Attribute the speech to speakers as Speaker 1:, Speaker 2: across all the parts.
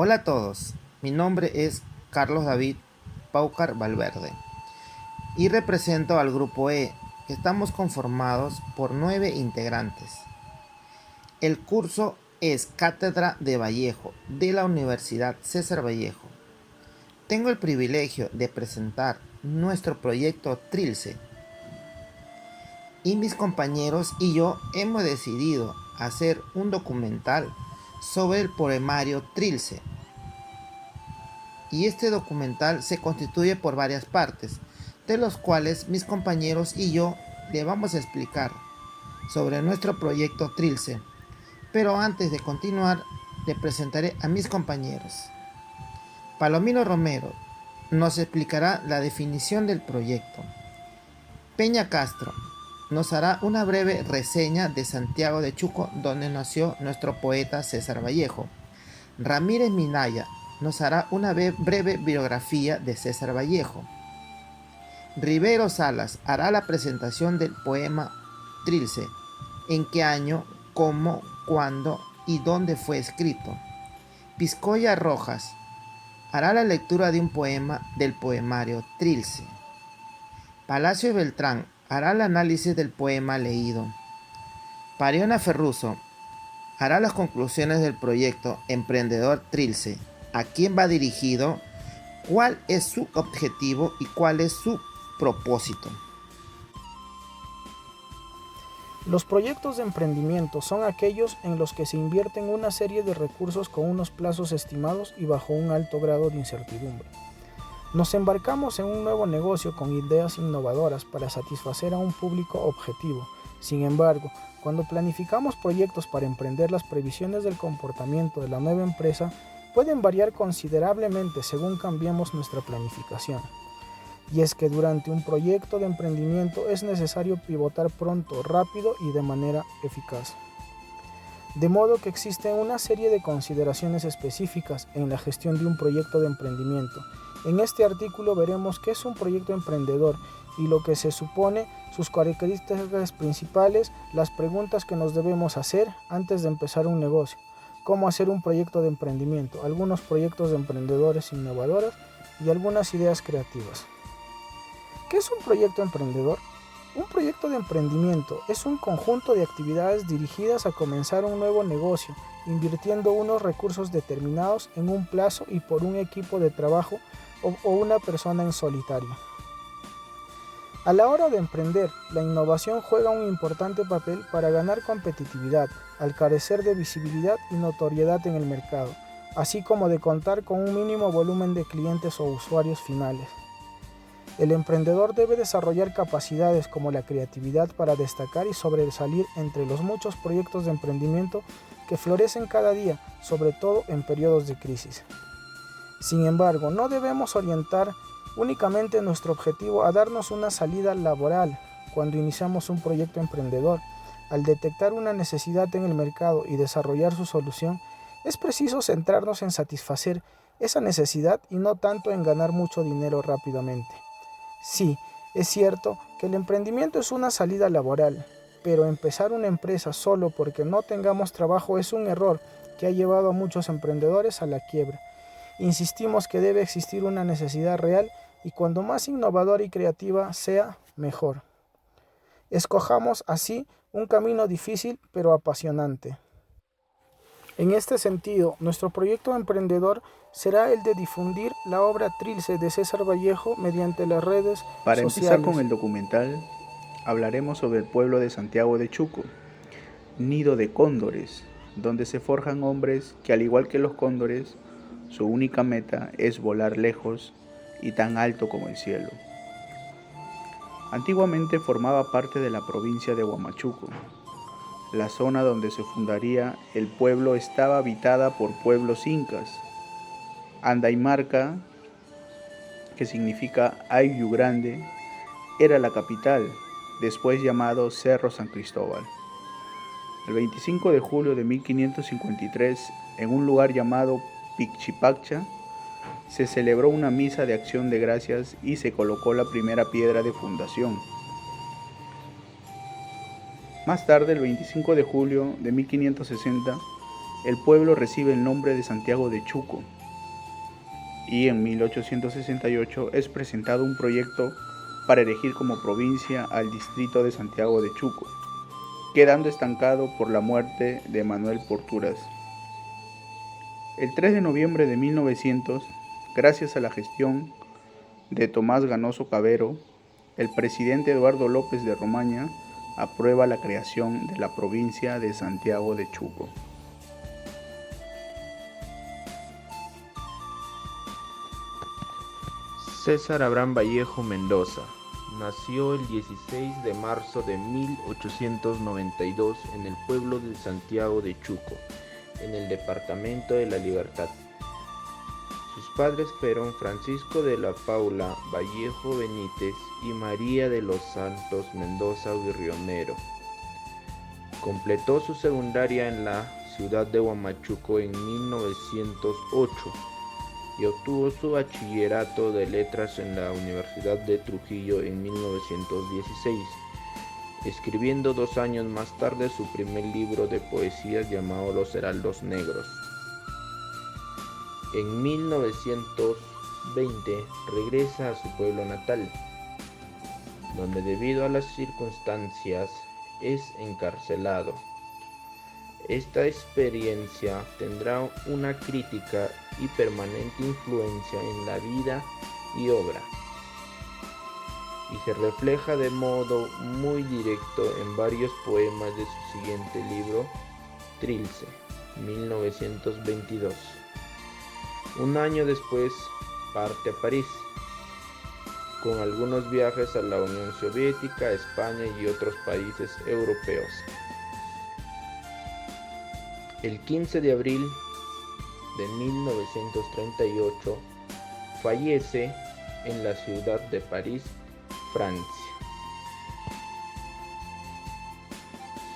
Speaker 1: Hola a todos, mi nombre es Carlos David Paucar Valverde y represento al Grupo E, que estamos conformados por 9 integrantes. El curso es Cátedra de Vallejo de la Universidad César Vallejo. Tengo el privilegio de presentar nuestro proyecto Trilce y mis compañeros y yo hemos decidido hacer un documental sobre el poemario Trilce. Y este documental se constituye por varias partes, de los cuales mis compañeros y yo le vamos a explicar sobre nuestro proyecto Trilce. Pero antes de continuar, le presentaré a mis compañeros. Palomino Romero nos explicará la definición del proyecto. Peña Castro nos hará una breve reseña de Santiago de Chuco, donde nació nuestro poeta César Vallejo. Ramírez Minaya nos hará una breve biografía de César Vallejo. Rivero Salas hará la presentación del poema Trilce, en qué año, cómo, cuándo y dónde fue escrito. Piscoya Rojas hará la lectura de un poema del poemario Trilce. Palacio Beltrán hará el análisis del poema leído. Pariona Ferruso hará las conclusiones del proyecto Emprendedor Trilce. ¿A quién va dirigido? ¿Cuál es su objetivo y cuál es su propósito?
Speaker 2: Los proyectos de emprendimiento son aquellos en los que se invierten una serie de recursos con unos plazos estimados y bajo un alto grado de incertidumbre. Nos embarcamos en un nuevo negocio con ideas innovadoras para satisfacer a un público objetivo. Sin embargo, cuando planificamos proyectos para emprender, las previsiones del comportamiento de la nueva empresa pueden variar considerablemente según cambiemos nuestra planificación. Y es que durante un proyecto de emprendimiento es necesario pivotar pronto, rápido y de manera eficaz. De modo que existen una serie de consideraciones específicas en la gestión de un proyecto de emprendimiento. En este artículo veremos qué es un proyecto emprendedor y lo que se supone, sus características principales, las preguntas que nos debemos hacer antes de empezar un negocio, cómo hacer un proyecto de emprendimiento, algunos proyectos de emprendedores innovadores y algunas ideas creativas. ¿Qué es un proyecto emprendedor? Un proyecto de emprendimiento es un conjunto de actividades dirigidas a comenzar un nuevo negocio, invirtiendo unos recursos determinados en un plazo y por un equipo de trabajo o una persona en solitario. A la hora de emprender, la innovación juega un importante papel para ganar competitividad, al carecer de visibilidad y notoriedad en el mercado, así como de contar con un mínimo volumen de clientes o usuarios finales. El emprendedor debe desarrollar capacidades como la creatividad para destacar y sobresalir entre los muchos proyectos de emprendimiento que florecen cada día, sobre todo en periodos de crisis. Sin embargo, no debemos orientar únicamente nuestro objetivo a darnos una salida laboral cuando iniciamos un proyecto emprendedor. Al detectar una necesidad en el mercado y desarrollar su solución, es preciso centrarnos en satisfacer esa necesidad y no tanto en ganar mucho dinero rápidamente. Sí, es cierto que el emprendimiento es una salida laboral, pero empezar una empresa solo porque no tengamos trabajo es un error que ha llevado a muchos emprendedores a la quiebra. Insistimos que debe existir una necesidad real y cuando más innovadora y creativa sea, mejor. Escojamos así un camino difícil pero apasionante. En este sentido, nuestro proyecto emprendedor será el de difundir la obra Trilce de César Vallejo mediante las redes
Speaker 3: Para
Speaker 2: sociales.
Speaker 3: empezar con el documental, hablaremos sobre el pueblo de Santiago de Chuco, nido de cóndores, donde se forjan hombres que, al igual que los cóndores, su única meta es volar lejos y tan alto como el cielo. Antiguamente formaba parte de la provincia de Huamachuco. La zona donde se fundaría el pueblo estaba habitada por pueblos incas. Andaimarca, que significa Ayllu Grande, era la capital, después llamado Cerro San Cristóbal. El 25 de julio de 1553, en un lugar llamado Picchipaccha, se celebró una misa de acción de gracias y se colocó la primera piedra de fundación. Más tarde, el 25 de julio de 1560, el pueblo recibe el nombre de Santiago de Chuco, y en 1868 es presentado un proyecto para elegir como provincia al distrito de Santiago de Chuco, quedando estancado por la muerte de Manuel Porturas. El 3 de noviembre de 1900, gracias a la gestión de Tomás Ganoso Cavero, el presidente Eduardo López de Romaña aprueba la creación de la provincia de Santiago de Chuco.
Speaker 4: César Abraham Vallejo Mendoza nació el 16 de marzo de 1892 en el pueblo de Santiago de Chuco, en el departamento de La Libertad. Sus padres fueron Francisco de la Paula Vallejo Benítez y María de los Santos Mendoza Virrionero. Completó su secundaria en la ciudad de Huamachuco en 1908 y obtuvo su bachillerato de letras en la Universidad de Trujillo en 1916, escribiendo 2 años más tarde su primer libro de poesías llamado Los Heraldos Negros. En 1920 regresa a su pueblo natal, donde debido a las circunstancias es encarcelado. Esta experiencia tendrá una crítica y permanente influencia en la vida y obra, y se refleja de modo muy directo en varios poemas de su siguiente libro, Trilce, 1922. Un año después parte a París, con algunos viajes a la Unión Soviética, España y otros países europeos. El 15 de abril de 1938 fallece en la ciudad de París, Francia.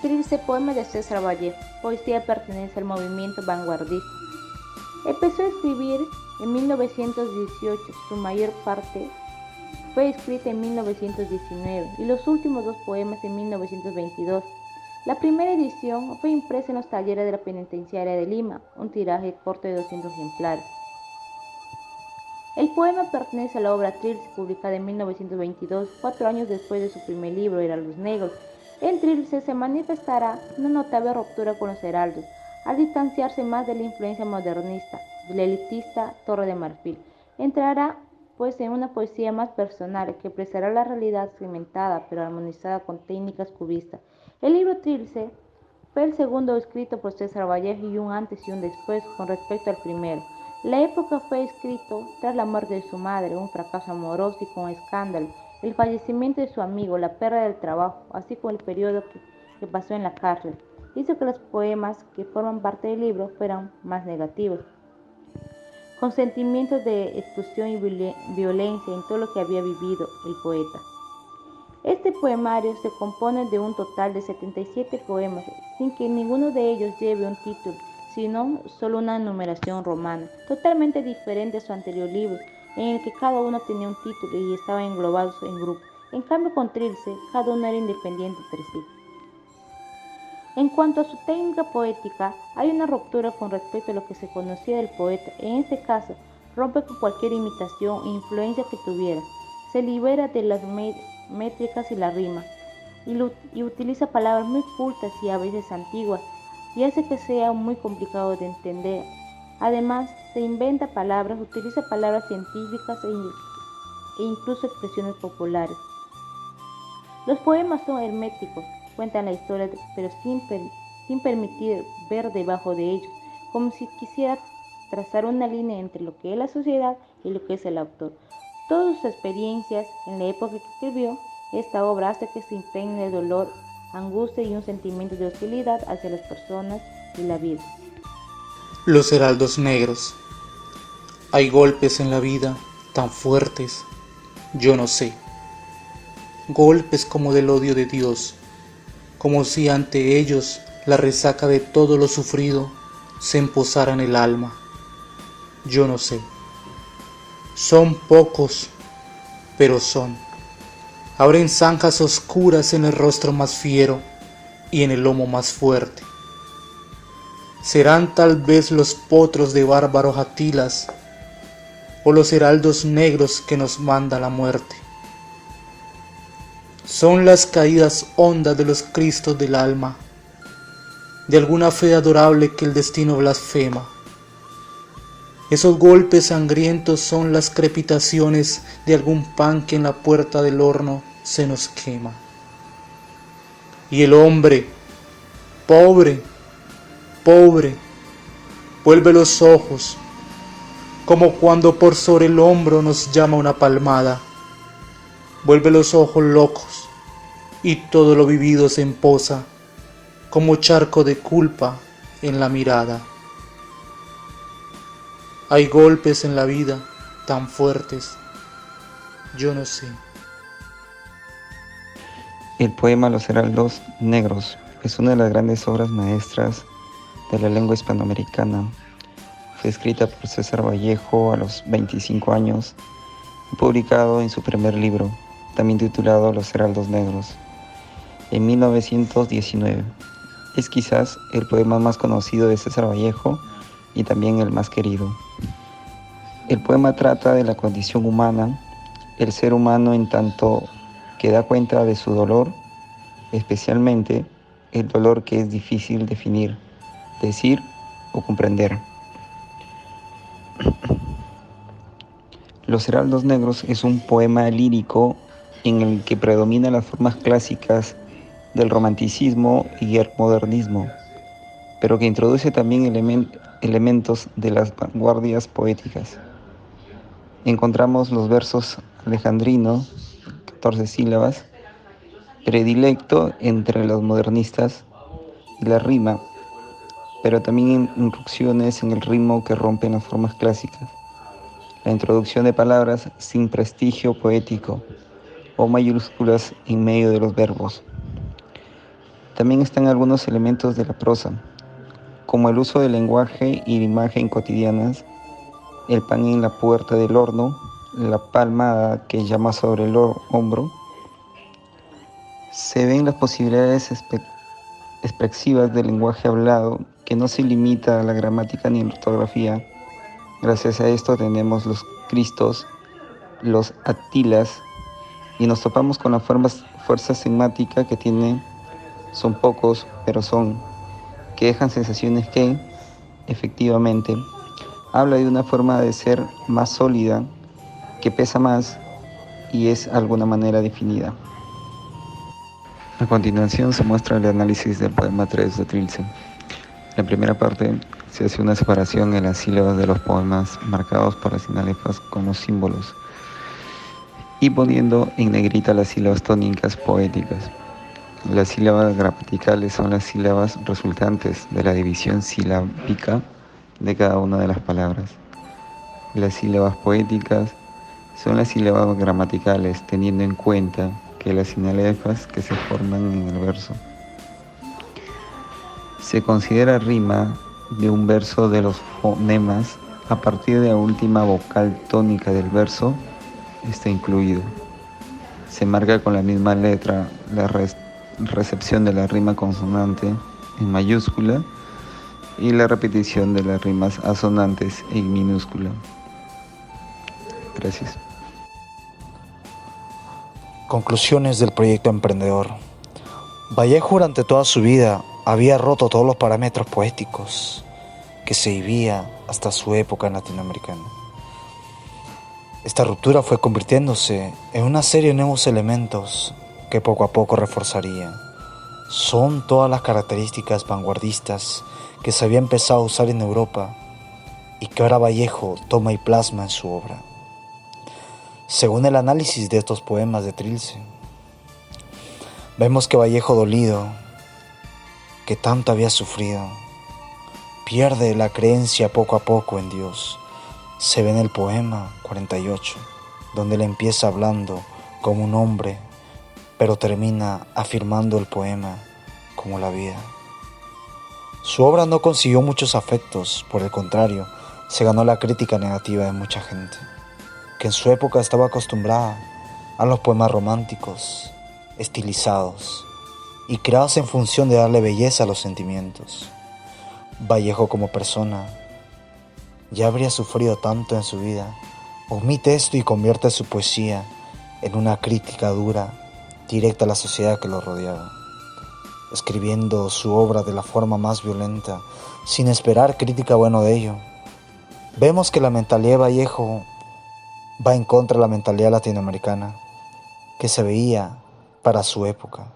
Speaker 5: Trilce, poema de César Vallejo. Poesía pertenece al movimiento vanguardista. Empezó a escribir en 1918, su mayor parte fue escrita en 1919 y los últimos 2 poemas en 1922. La primera edición fue impresa en los talleres de la Penitenciaria de Lima, un tiraje corto de 200 ejemplares. El poema pertenece a la obra Trilce, publicada en 1922, 4 años después de su primer libro, Heraldos Negros. En Trilce se manifestará una notable ruptura con los heraldos, al distanciarse más de la influencia modernista, del elitista Torre de Marfil. Entrará pues en una poesía más personal que expresará la realidad segmentada pero armonizada con técnicas cubistas. El libro Trilce fue el segundo escrito por César Vallejo y un antes y un después con respecto al primero. La época fue escrito tras la muerte de su madre, un fracaso amoroso y con escándalo, el fallecimiento de su amigo, la pérdida del trabajo, así como el periodo que pasó en la cárcel, hizo que los poemas que forman parte del libro fueran más negativos, con sentimientos de exclusión y violencia en todo lo que había vivido el poeta. Este poemario se compone de un total de 77 poemas, sin que ninguno de ellos lleve un título, sino solo una numeración romana, totalmente diferente a su anterior libro, en el que cada uno tenía un título y estaban englobados en grupos. En cambio, con Trilce, cada uno era independiente entre sí. En cuanto a su técnica poética, hay una ruptura con respecto a lo que se conocía del poeta. En este caso, rompe con cualquier imitación e influencia que tuviera. Se libera de las métricas y la rima, y utiliza palabras muy cultas y a veces antiguas, y hace que sea muy complicado de entender. Además, se inventa palabras, utiliza palabras científicas e incluso expresiones populares. Los poemas son herméticos, cuentan la historia, pero sin permitir ver debajo de ellos, como si quisiera trazar una línea entre lo que es la sociedad y lo que es el autor. Todas sus experiencias en la época que escribió esta obra hace que se impregne de dolor, angustia y un sentimiento de hostilidad hacia las personas y la vida.
Speaker 6: Los heraldos negros. Hay golpes en la vida tan fuertes, yo no sé. Golpes como del odio de Dios, como si ante ellos la resaca de todo lo sufrido se emposara en el alma. Yo no sé. Son pocos, pero son. Abren zanjas oscuras en el rostro más fiero y en el lomo más fuerte. Serán tal vez los potros de bárbaros Atilas o los heraldos negros que nos manda la muerte. Son las caídas hondas de los cristos del alma, de alguna fe adorable que el destino blasfema. Esos golpes sangrientos son las crepitaciones de algún pan que en la puerta del horno se nos quema. Y el hombre, pobre, pobre, vuelve los ojos, como cuando por sobre el hombro nos llama una palmada. Vuelve los ojos locos, y todo lo vivido se emposa, como charco de culpa en la mirada. Hay golpes en la vida tan fuertes, yo no sé.
Speaker 7: El poema Los Heraldos Negros es una de las grandes obras maestras de la lengua hispanoamericana. Fue escrita por César Vallejo a los 25 años y publicado en su primer libro, también titulado Los Heraldos Negros, en 1919. Es quizás el poema más conocido de César Vallejo y también el más querido. El poema trata de la condición humana, el ser humano en tanto que da cuenta de su dolor, especialmente el dolor que es difícil definir, decir o comprender. Los Heraldos Negros es un poema lírico en el que predominan las formas clásicas del romanticismo y el modernismo, pero que introduce también elementos de las vanguardias poéticas. Encontramos los versos alejandrinos, 14 sílabas, predilecto entre los modernistas, y la rima, pero también incursiones en el ritmo que rompen las formas clásicas. La introducción de palabras sin prestigio poético o mayúsculas en medio de los verbos. También están algunos elementos de la prosa, como el uso del lenguaje y la imagen cotidianas, el pan en la puerta del horno, la palmada que llama sobre el hombro. Se ven las posibilidades expresivas del lenguaje hablado, que no se limita a la gramática ni la ortografía. Gracias a esto tenemos los cristos, los atilas, y nos topamos con la fuerza semántica que tienen. Son pocos, pero que dejan sensaciones que, efectivamente, habla de una forma de ser más sólida, que pesa más y es de alguna manera definida. A continuación se muestra el análisis del poema 3 de Trilce. En la primera parte se hace una separación en las sílabas de los poemas marcados por las sinalefas como símbolos y poniendo en negrita las sílabas tónicas poéticas. Las sílabas gramaticales son las sílabas resultantes de la división silábica de cada una de las palabras. Las sílabas poéticas son las sílabas gramaticales, teniendo en cuenta que las sinalefas que se forman en el verso. Se considera rima de un verso de los fonemas a partir de la última vocal tónica del verso está incluido. Se marca con la misma letra la recepción de la rima consonante en mayúscula y la repetición de las rimas asonantes en minúscula. Gracias.
Speaker 8: Conclusiones del proyecto emprendedor. Vallejo durante toda su vida había roto todos los parámetros poéticos que se vivía hasta su época en latinoamericana. Esta ruptura fue convirtiéndose en una serie de nuevos elementos que poco a poco reforzaría. Son todas las características vanguardistas que se había empezado a usar en Europa y que ahora Vallejo toma y plasma en su obra. Según el análisis de estos poemas de Trilce, vemos que Vallejo, dolido, que tanto había sufrido, pierde la creencia poco a poco en Dios. Se ve en el poema 48, donde él empieza hablando como un hombre, pero termina afirmando el poema como la vida. Su obra no consiguió muchos afectos, por el contrario, se ganó la crítica negativa de mucha gente, que en su época estaba acostumbrada a los poemas románticos, estilizados y creados en función de darle belleza a los sentimientos. Vallejo como persona ya habría sufrido tanto en su vida Omite esto y convierte su poesía en una crítica dura, directa a la sociedad que lo rodeaba, escribiendo su obra de la forma más violenta, sin esperar crítica buena de ello. Vemos que la mentalidad de Vallejo va en contra de la mentalidad latinoamericana que se veía para su época.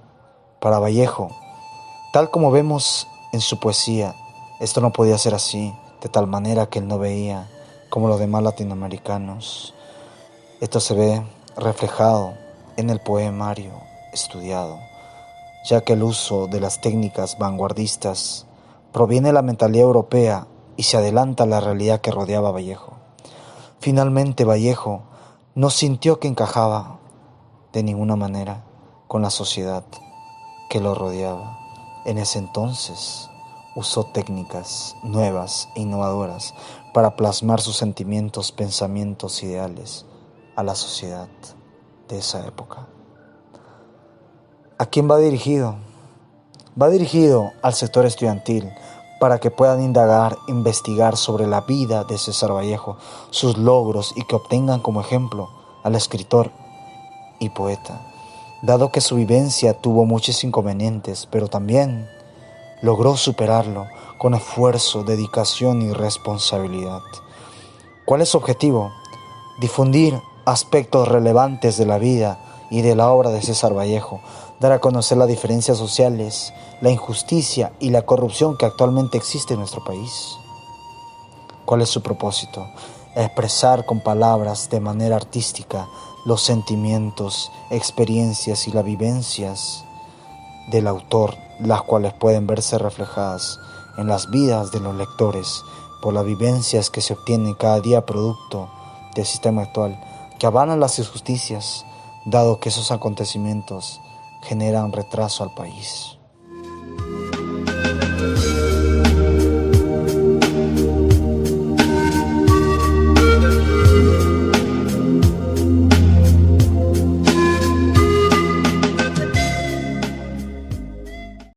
Speaker 8: Para Vallejo, tal como vemos en su poesía, esto no podía ser así, de tal manera que él no veía como los demás latinoamericanos. Esto se ve reflejado en el poemario estudiado, ya que el uso de las técnicas vanguardistas proviene de la mentalidad europea y se adelanta a la realidad que rodeaba a Vallejo. Finalmente Vallejo no sintió que encajaba de ninguna manera con la sociedad que lo rodeaba. En ese entonces usó técnicas nuevas e innovadoras para plasmar sus sentimientos, pensamientos, ideales a la sociedad de esa época. ¿A quién va dirigido? Va dirigido al sector estudiantil para que puedan indagar, investigar sobre la vida de César Vallejo, sus logros y que obtengan como ejemplo al escritor y poeta, dado que su vivencia tuvo muchos inconvenientes, pero también logró superarlo con esfuerzo, dedicación y responsabilidad. ¿Cuál es su objetivo? Difundir aspectos relevantes de la vida y de la obra de César Vallejo, dar a conocer las diferencias sociales, la injusticia y la corrupción que actualmente existe en nuestro país. ¿Cuál es su propósito? Expresar con palabras de manera artística los sentimientos, experiencias y las vivencias del autor, las cuales pueden verse reflejadas en las vidas de los lectores por las vivencias que se obtienen cada día producto del sistema actual, que avalan las injusticias, dado que esos acontecimientos generan retraso al país.